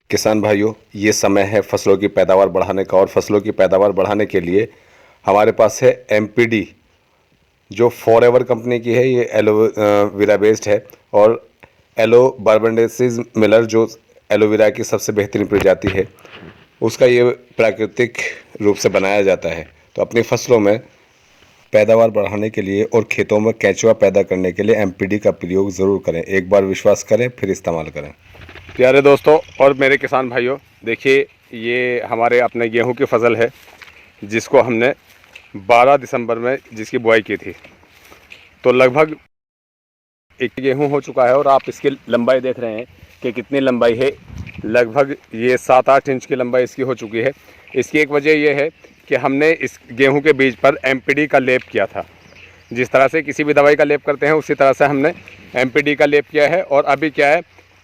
किसान भाइयों, ये समय है फसलों की पैदावार बढ़ाने का और फसलों की पैदावार बढ़ाने के लिए हमारे पास है एमपीडी, जो फॉरएवर कंपनी की है। ये एलोवेरा बेस्ड है और एलो बार्बेंडेसिस मिलर जो एलोवेरा की सबसे बेहतरीन प्रजाति है, उसका ये प्राकृतिक रूप से बनाया जाता है। तो अपनी फसलों में पैदावार बढ़ाने के लिए और खेतों में केंचुआ पैदा करने के लिए एमपीडी का प्रयोग ज़रूर करें। एक बार विश्वास करें, फिर इस्तेमाल करें। प्यारे दोस्तों और मेरे किसान भाइयों, देखिए ये हमारे अपने गेहूं की फसल है जिसको हमने 12 दिसंबर में जिसकी बुआई की थी। तो लगभग एक गेहूं हो चुका है और आप इसकी लंबाई देख रहे हैं कि कितनी लंबाई है। लगभग ये 7-8 इंच की लंबाई इसकी हो चुकी है। इसकी एक वजह यह है कि हमने इस गेहूं के बीज पर एमपीडी का लेप किया था। जिस तरह से किसी भी दवाई का लेप करते हैं उसी तरह से हमने एमपीडी का लेप किया है। और अभी क्या है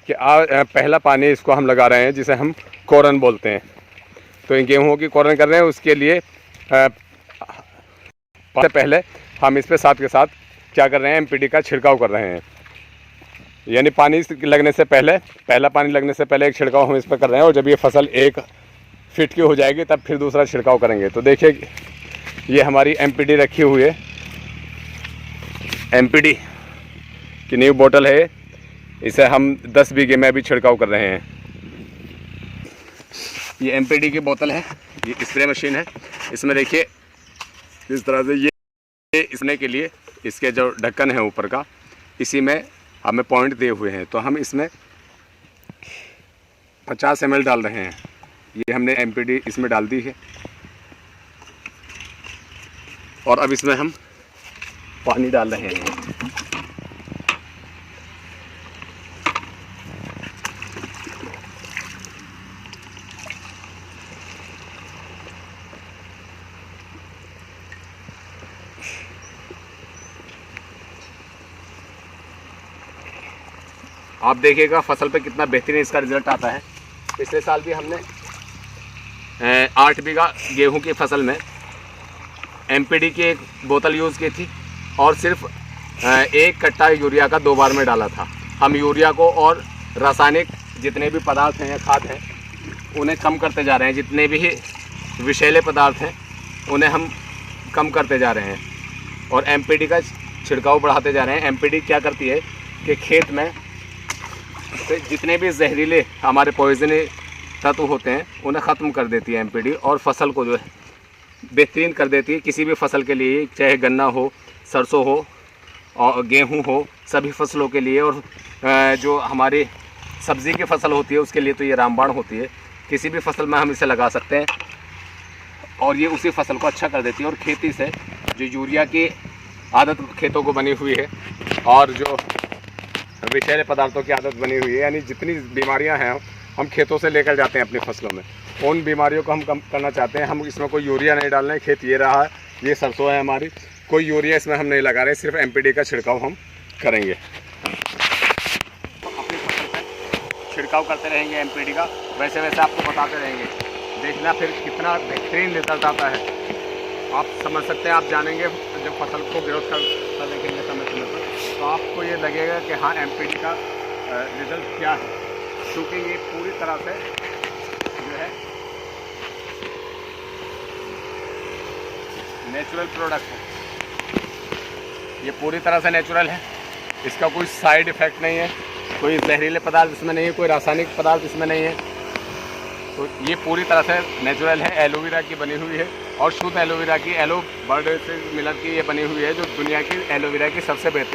कि पहला पानी इसको हम लगा रहे हैं, जिसे हम कोरन बोलते हैं। तो इन गेहूं की कोरन कर रहे हैं, उसके लिए पहले हम इस पे साथ के साथ क्या कर रहे हैं, एमपीडी का छिड़काव कर रहे हैं। यानी पानी लगने से पहले, पहला पानी लगने से पहले एक छिड़काव हम इस पर कर रहे हैं, और जब ये फसल 1 फीट की हो जाएगी तब फिर दूसरा छिड़काव करेंगे। तो देखिए ये हमारी एमपीडी रखी हुई है, एमपीडी की न्यू बोतल है। इसे हम 10 बीघे में अभी छिड़काव कर रहे हैं। ये एमपीडी की बोतल है, ये स्प्रे मशीन है। इसमें देखिए इस तरह से ये इसने के लिए इसके जो ढक्कन है ऊपर का, इसी में हमें पॉइंट दिए हुए हैं। तो हम इसमें 50 ml डाल रहे हैं। ये हमने एमपीडी इसमें डाल दी है और अब इसमें हम पानी डाल रहे हैं। आप देखिएगा फसल पे कितना बेहतरीन इसका रिजल्ट आता है। पिछले साल भी हमने 8 बीघा गेहूं की फसल में एमपीडी की एक बोतल यूज़ की थी और सिर्फ 1 कट्टा यूरिया का 2 बार में डाला था। हम यूरिया को और रासायनिक जितने भी पदार्थ हैं या खाद हैं उन्हें कम करते जा रहे हैं। जितने भी विषैले पदार्थ हैं उन्हें हम कम करते जा रहे हैं और एमपीडी का छिड़काव बढ़ाते जा रहे हैं। एमपीडी क्या करती है कि खेत में से जितने भी जहरीले हमारे पॉइजनी तत्व होते हैं उन्हें ख़त्म कर देती है एमपीडी, और फसल को जो है बेहतरीन कर देती है। किसी भी फसल के लिए, चाहे गन्ना हो, सरसों हो और गेहूं हो, सभी फसलों के लिए। और जो हमारी सब्ज़ी की फसल होती है उसके लिए तो ये रामबाण होती है। किसी भी फसल में हम इसे लगा सकते हैं और ये उसी फसल को अच्छा कर देती है। और खेती से जो यूरिया की आदत खेतों को बनी हुई है और जो विषैले पदार्थों की आदत बनी हुई है, यानी जितनी बीमारियां हैं हम खेतों से लेकर जाते हैं अपनी फसलों में, उन बीमारियों को हम कम करना चाहते हैं। हम इसमें कोई यूरिया नहीं डाल रहे हैं। खेत ये रहा है, ये सरसों है हमारी, कोई यूरिया इसमें हम नहीं लगा रहे, सिर्फ एमपीडी का छिड़काव हम करेंगे। अपनी फसल पर छिड़काव करते रहेंगे एमपीडी का, वैसे वैसे आपको बताते रहेंगे। देखना फिर कितना बेहतरीन रिजल्ट आता है, आप समझ सकते हैं। आप जानेंगे जब फसल को ग्रोथ करता देखेंगे समय समय पर, तो आपको ये लगेगा कि हाँ एमपीडी का रिज़ल्ट क्या है। क्योंकि ये पूरी तरह से जो है नेचुरल प्रोडक्ट है, ये पूरी तरह से नेचुरल है। इसका कोई साइड इफ़ेक्ट नहीं है, कोई जहरीले पदार्थ इसमें नहीं है, कोई रासायनिक पदार्थ इसमें नहीं है। तो ये पूरी तरह से नेचुरल है, एलोवेरा की बनी हुई है और शुद्ध एलोवेरा की, एलो बार्बेंडेसिस मिलर की ये बनी हुई है, जो दुनिया की एलोवेरा की सबसे बेहतरीन